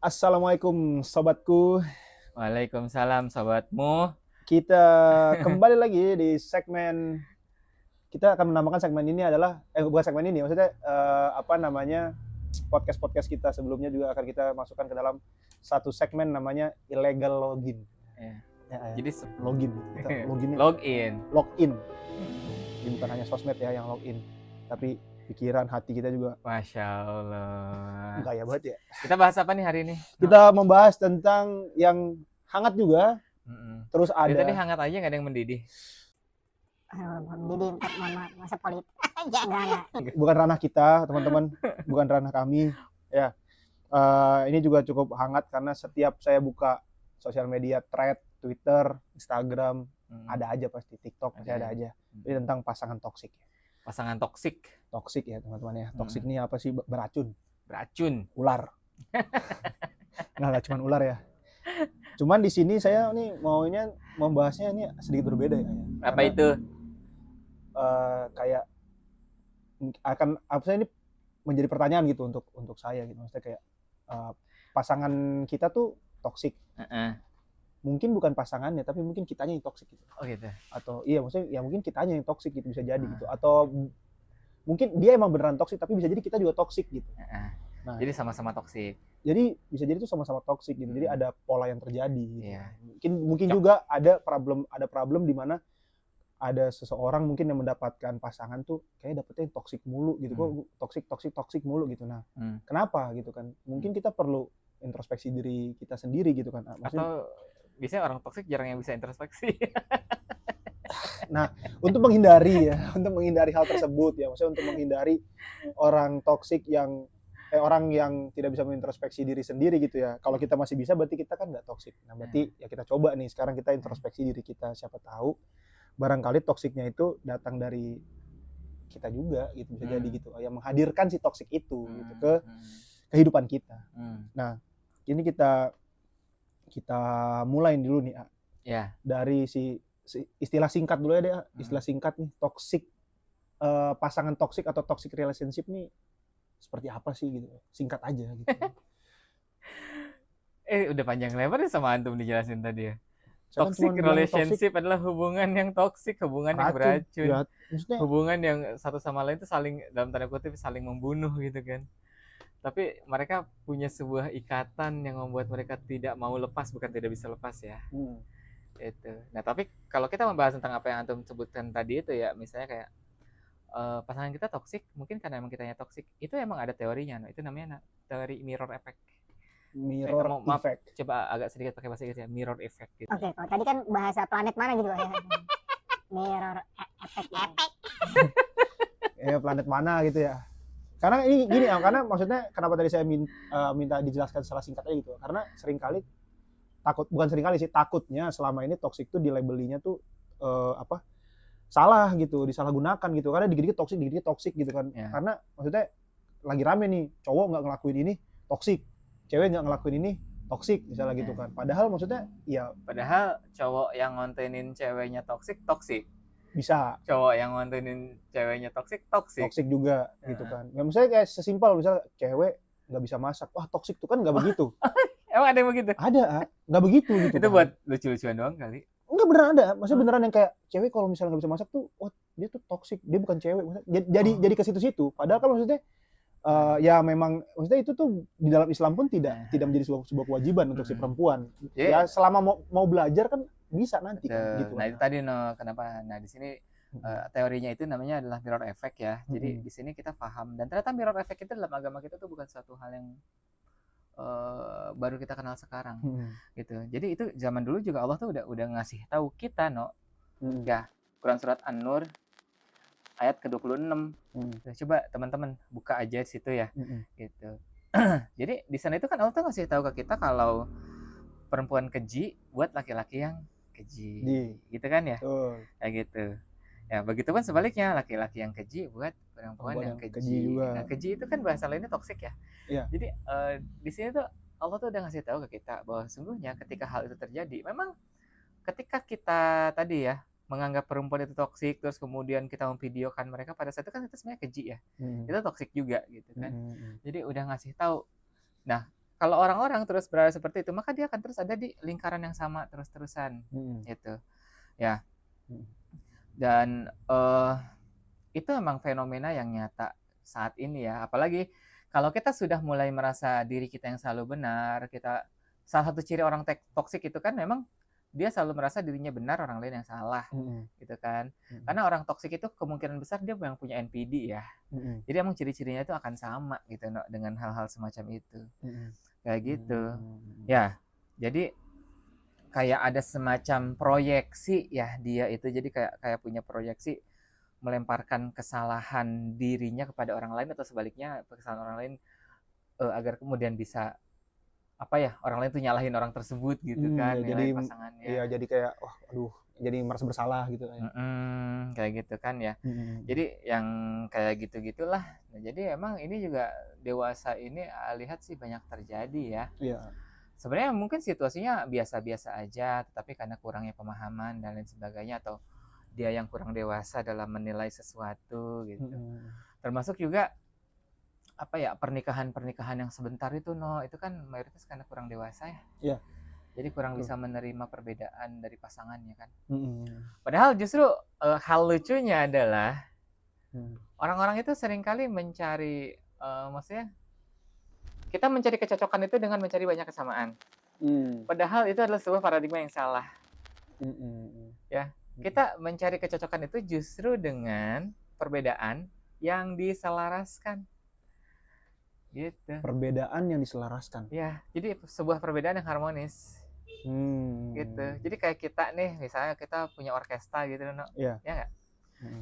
Assalamualaikum sobatku. Waalaikumsalam sobatmu. Kita kembali lagi di segmen, kita akan menamakan segmen ini adalah bukan segmen ini, maksudnya podcast-podcast kita sebelumnya juga akan kita masukkan ke dalam satu segmen namanya illegal login. Ya. Ya. Jadi login. Kita login. Login. Jadi bukan hanya sosmed ya yang login, tapi pikiran, hati kita juga. Masya Allah. Gaya banget ya. Kita bahas apa nih hari ini? Kita membahas tentang yang hangat juga. Terus ada. Tadi hangat aja nggak ada yang mendidih. Mendidih, masa politik. Jangan. Bukan ranah kita, teman-teman. Bukan ranah kami. Ya. Ini juga cukup hangat karena setiap saya buka sosial media, thread, Twitter, Instagram, ada aja pasti, TikTok pasti ada aja. Ini tentang pasangan toksik. Pasangan toksik. Toksik ya teman-teman ya. Toksik ini apa sih? Beracun. Ular. Nggak cuma ular ya. Cuman di sini saya nih maunya membahasnya ini sedikit berbeda ya. Apa itu? Kayak ini menjadi pertanyaan gitu untuk saya gitu. Maksudnya kayak pasangan kita tuh toksik. Mungkin bukan pasangannya, tapi mungkin kitanya yang toksik gitu. Oh gitu. Atau iya maksudnya ya mungkin kitanya yang toksik gitu, bisa jadi gitu. Atau mungkin dia emang beneran toksik, tapi bisa jadi kita juga toksik gitu. Nah, jadi sama-sama toksik. Jadi bisa jadi itu sama-sama toksik gitu. Jadi ada pola yang terjadi gitu. Iya. Mungkin juga ada problem di mana ada seseorang mungkin yang mendapatkan pasangan tuh kayak dapetnya yang toksik mulu gitu. Kok toksik mulu gitu. Nah, kenapa gitu kan? Mungkin kita perlu introspeksi diri kita sendiri gitu kan. Maksudnya, atau biasanya orang toksik jarang yang bisa introspeksi. Nah, untuk menghindari hal tersebut ya, maksudnya untuk menghindari orang toksik orang yang tidak bisa mengintrospeksi diri sendiri gitu ya. Kalau kita masih bisa, berarti kita kan nggak toksik. Nah, berarti ya kita coba nih sekarang kita introspeksi diri kita. Siapa tahu barangkali toksiknya itu datang dari kita juga gitu, bisa jadi gitu. Yang menghadirkan si toksik itu gitu ke kehidupan kita. Nah, ini kita mulai dulu nih, ya. Dari si istilah singkat dulu ya deh, istilah singkat nih, toksik, pasangan toksik atau toxic relationship nih seperti apa sih gitu, singkat aja gitu. Udah panjang lebar nih sama antum dijelasin tadi ya. Toxic relationship adalah hubungan yang toksik, hubungan yang beracun, ya, hubungan yang satu sama lain itu saling, dalam tanda kutip, saling membunuh gitu kan. Tapi mereka punya sebuah ikatan yang membuat mereka tidak mau lepas, bukan tidak bisa lepas ya. Itu. Nah, tapi kalau kita membahas tentang apa yang antum sebutkan tadi itu ya, misalnya kayak pasangan kita toksik, mungkin karena emang kitanya toksik. Itu emang ada teorinya, itu namanya teori mirror effect. Mirror effect. Coba agak sedikit pakai bahasa Inggris ya, mirror effect gitu. Oke, kalau tadi kan bahasa planet mana gitu ya. Mirror effect. Ya, planet mana gitu ya. Karena ini gini ya, karena maksudnya kenapa tadi saya minta dijelaskan secara singkat aja gitu. Karena takutnya selama ini toksik tuh dilabelinya tuh salah gitu, disalahgunakan gitu. Karena dikit-dikit toksik gitu kan. Ya. Karena maksudnya lagi rame nih, cowok nggak ngelakuin ini toksik, cewek nggak ngelakuin ini toksik misalnya gitu kan. Padahal maksudnya ya, padahal cowok yang ngontenin ceweknya toksik bisa, cowok yang ngontenin ceweknya toksik juga gitu kan. Ya misalnya kayak sesimpel misalnya cewek nggak bisa masak, wah toksik tuh kan, nggak begitu. Emang ada yang begitu? Ada, nggak begitu gitu. Itu kan buat lucu-lucuan doang kali. Enggak, beneran ada. Maksudnya beneran yang kayak cewek kalau misalnya nggak bisa masak tuh, wah dia tuh toksik, dia bukan cewek. Jadi ke situ-situ. Padahal kan maksudnya ya memang maksudnya itu tuh di dalam Islam pun tidak menjadi sebuah kewajiban untuk si perempuan. Ya selama mau belajar kan bisa nanti kan, gitu. Nah, itu tadi kenapa. Nah, di sini teorinya itu namanya adalah mirror effect ya. Jadi di sini kita paham, dan ternyata mirror effect itu dalam agama kita tuh bukan suatu hal yang baru kita kenal sekarang gitu. Jadi itu zaman dulu juga Allah tuh udah ngasih tahu kita ya. Quran surat An-Nur ayat ke-26. Coba teman-teman buka aja situ ya. Gitu. Jadi di sana itu kan Allah tuh ngasih tahu ke kita kalau perempuan keji buat laki-laki yang keji. Gitu kan ya? Kayak gitu. Ya, begitupun sebaliknya, laki-laki yang keji buat perempuan yang keji juga. Nah, keji itu kan bahasa lainnya toksik ya. Jadi di sini tuh Allah tuh udah ngasih tahu ke kita bahwa sesungguhnya ketika hal itu terjadi, memang ketika kita tadi ya menganggap perempuan itu toksik, terus kemudian kita memvideokan mereka, pada saat itu kan itu sebenarnya keji ya. Itu toksik juga gitu kan. Jadi udah ngasih tahu. Nah, kalau orang-orang terus berada seperti itu, maka dia akan terus ada di lingkaran yang sama terus-terusan gitu. Ya. Dan itu memang fenomena yang nyata saat ini ya. Apalagi kalau kita sudah mulai merasa diri kita yang selalu benar, salah satu ciri orang toksik itu kan memang dia selalu merasa dirinya benar, orang lain yang salah, gitu kan. Karena orang toksik itu kemungkinan besar dia yang punya NPD ya. Jadi emang ciri-cirinya itu akan sama gitu dengan hal-hal semacam itu. Kayak gitu. Ya, jadi kayak ada semacam proyeksi ya dia itu. Jadi kayak punya proyeksi melemparkan kesalahan dirinya kepada orang lain atau sebaliknya kesalahan orang lain agar kemudian bisa orang lain tuh nyalahin orang tersebut gitu kan, ya, nyalahin pasangannya. Iya, jadi kayak jadi merasa bersalah gitu. Kayak gitu kan ya. Jadi yang kayak gitu-gitulah. Nah, jadi emang ini juga dewasa ini lihat sih banyak terjadi ya. Iya. Sebenarnya mungkin situasinya biasa-biasa aja, tetapi karena kurangnya pemahaman dan lain sebagainya atau dia yang kurang dewasa dalam menilai sesuatu gitu. Termasuk juga pernikahan yang sebentar itu itu kan mayoritas karena kurang dewasa ya. Iya. Jadi kurang bisa menerima perbedaan dari pasangannya kan. Padahal justru hal lucunya adalah orang-orang itu seringkali mencari maksudnya kita mencari kecocokan itu dengan mencari banyak kesamaan. Padahal itu adalah sebuah paradigma yang salah. Ya, kita mencari kecocokan itu justru dengan perbedaan yang diselaraskan. Gitu. Perbedaan yang diselaraskan. Ya, jadi sebuah perbedaan yang harmonis. Gitu. Jadi kayak kita nih, misalnya kita punya orkestra gitu, Iya. Ya nggak?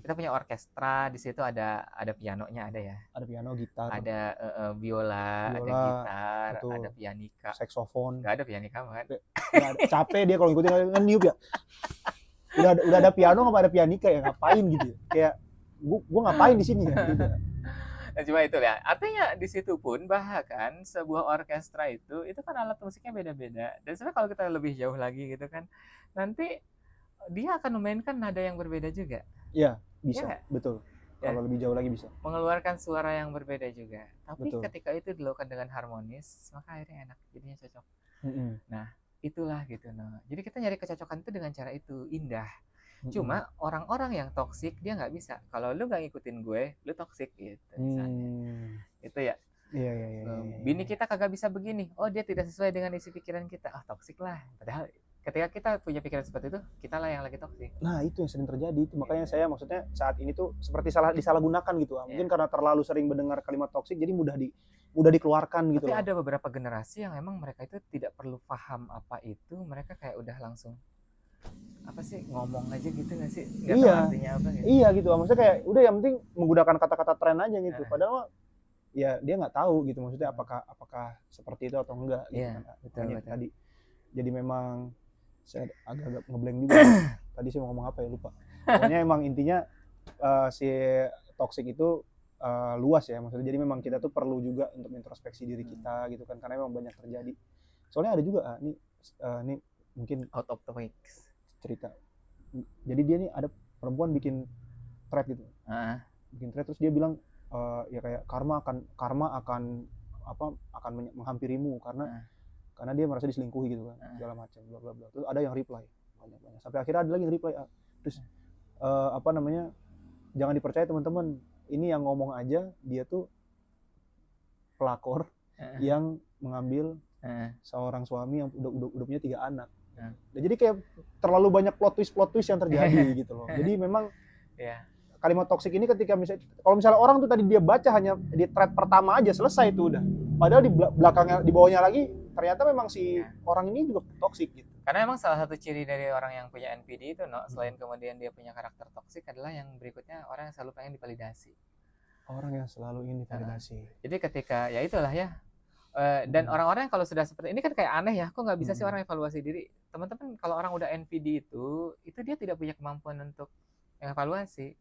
Kita punya orkestra, di situ ada pianonya ada ya. Ada piano, gitar. Ada biola, ada gitar, betul. Ada pianika. Saksofon. Nggak ada pianika kan? Capek dia kalau ngikutin ngeniup ya. Udah ada piano nggak ada pianika ya, ngapain gitu ya? Kayak gua ngapain di sini ya gitu. Nah, cuma itu ya. Artinya di situ pun bahkan sebuah orkestra itu kan alat musiknya beda-beda. Dan sebenarnya kalau kita lebih jauh lagi gitu kan, nanti dia akan memainkan nada yang berbeda juga. Iya, bisa. Ya, betul. Ya. Kalau lebih jauh lagi bisa. Mengeluarkan suara yang berbeda juga. Tapi ketika itu dilakukan dengan harmonis, maka akhirnya enak, jadinya cocok. Nah, itulah gitu. Jadi kita nyari kecocokan itu dengan cara itu, indah. Cuma orang-orang yang toksik dia nggak bisa. Kalau lu nggak ngikutin gue, lu toksik gitu misalnya. Itu ya. Iya. Bini kita kagak bisa begini. Oh, dia tidak sesuai dengan isi pikiran kita. Toksik lah. Padahal ketika kita punya pikiran seperti itu, kita lah yang lagi toksik. Nah, itu yang sering terjadi. Itu makanya saya maksudnya saat ini tuh seperti disalahgunakan gitu. Mungkin karena terlalu sering mendengar kalimat toksik jadi mudah dikeluarkan gitu. Tapi ada beberapa generasi yang emang mereka itu tidak perlu paham apa itu, mereka kayak udah langsung ngomong aja gitu nggak sih? Nggak tahu artinya apa gitu. Iya gitu, maksudnya kayak udah yang penting menggunakan kata-kata tren aja gitu. Padahal ya dia nggak tahu gitu, maksudnya apakah seperti itu atau enggak gitu kan. Betul. Tadi jadi memang saya agak ngeblank juga. Tadi saya mau ngomong apa ya, lupa. Pokoknya emang intinya si toxic itu luas ya, maksudnya jadi memang kita tuh perlu juga untuk introspeksi diri kita gitu kan, karena memang banyak terjadi. Soalnya ada juga nih mungkin out of topic cerita. Jadi dia nih ada perempuan bikin thread gitu. Bikin thread terus dia bilang ya kayak karma akan menghampirimu karena dia merasa diselingkuhi gitu kan, segala macam bla bla bla. Terus ada yang reply banyak. Sampai akhirnya ada lagi yang reply terus jangan dipercaya teman-teman. Ini yang ngomong aja dia tuh pelakor yang mengambil seorang suami yang udah punya 3 anak. Nah, jadi kayak terlalu banyak plot twist yang terjadi gitu loh. Jadi memang kalimat toksik ini kalau misalnya orang tuh tadi dia baca hanya di thread pertama aja selesai itu udah. Padahal di belakangnya, di bawahnya lagi ternyata memang si orang ini juga toksik gitu. Karena memang salah satu ciri dari orang yang punya NPD itu selain kemudian dia punya karakter toksik adalah yang berikutnya orang yang selalu pengen divalidasi. Orang yang selalu ingin divalidasi. Jadi ketika ya itulah ya. Dan orang-orang kalau sudah seperti ini kan kayak aneh ya, kok nggak bisa sih orang evaluasi diri. Teman-teman kalau orang udah NPD itu dia tidak punya kemampuan untuk evaluasi.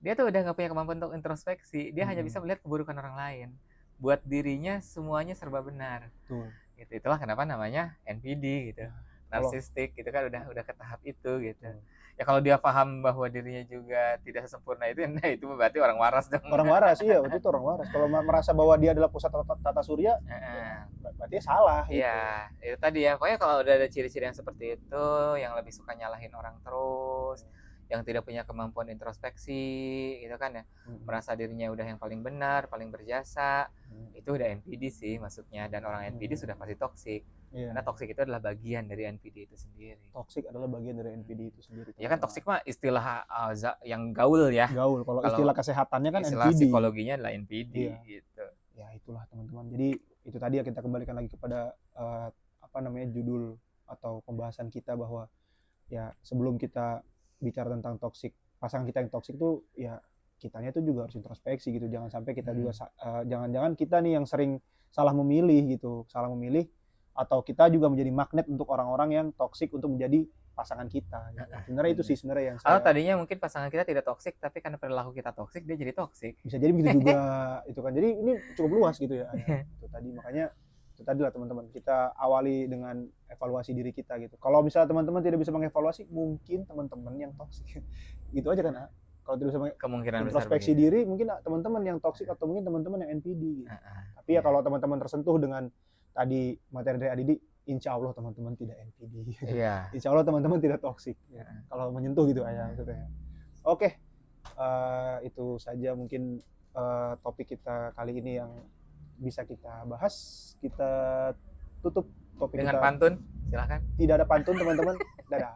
Dia tuh udah nggak punya kemampuan untuk introspeksi. Dia hanya bisa melihat keburukan orang lain. Buat dirinya semuanya serba benar. Gitu. Itulah kenapa namanya NPD gitu. Narsistik gitu kan udah ke tahap itu gitu. Ya kalau dia paham bahwa dirinya juga tidak sempurna itu, nah itu berarti orang waras dong. Orang waras, iya, waktu itu orang waras. Kalau merasa bahwa dia adalah pusat tata surya, Heeh. berarti salah gitu. Iya, itu tadi ya. Pokoknya kalau udah ada ciri-ciri yang seperti itu, yang lebih suka nyalahin orang terus, yang tidak punya kemampuan introspeksi, gitu kan ya, merasa dirinya udah yang paling benar, paling berjasa, itu udah NPD sih maksudnya. Dan orang NPD sudah pasti toksik. Iya. Karena toksik itu adalah bagian dari NPD itu sendiri. Toksik adalah bagian dari NPD itu sendiri. Ya kan toksik mah istilah yang gaul ya. Gaul. Kalau Kalau istilah kesehatannya kan istilah NPD. psikologinya adalah NPD Iya. gitu. Ya itulah teman-teman. Jadi itu tadi ya, kita kembalikan lagi kepada judul atau pembahasan kita, bahwa ya sebelum kita bicara tentang toksik, pasangan kita yang toksik tuh ya kitanya tuh juga harus introspeksi gitu. Jangan sampai kita juga jangan-jangan kita nih yang sering salah memilih gitu, atau kita juga menjadi magnet untuk orang-orang yang toksik untuk menjadi pasangan kita gitu. Sebenarnya itu sih sebenarnya yang Atau saya, tadinya mungkin pasangan kita tidak toksik, tapi karena perilaku kita toksik dia jadi toksik. bisa jadi begitu juga itu kan. Jadi ini cukup luas gitu ya. Itu tadi, makanya itu tadi lah teman-teman, kita awali dengan evaluasi diri kita gitu. Kalau misalnya teman-teman tidak bisa mengevaluasi, mungkin teman-teman yang toksik. Gitu aja kan. Kalau tidak bisa Kemungkinan besar introspeksi begitu. diri, mungkin teman-teman yang toksik atau mungkin teman-teman yang NPD gitu. Tapi ya kalau teman-teman tersentuh dengan tadi materi dari Adidi, insya Allah teman-teman tidak NPD. Iya. Insya Allah teman-teman tidak toksik. Kalau menyentuh gitu aja maksudnya. Oke, itu saja mungkin topik kita kali ini yang bisa kita bahas. Kita tutup topik Dengan kita. pantun, silakan. Tidak ada pantun teman-teman. Dadah.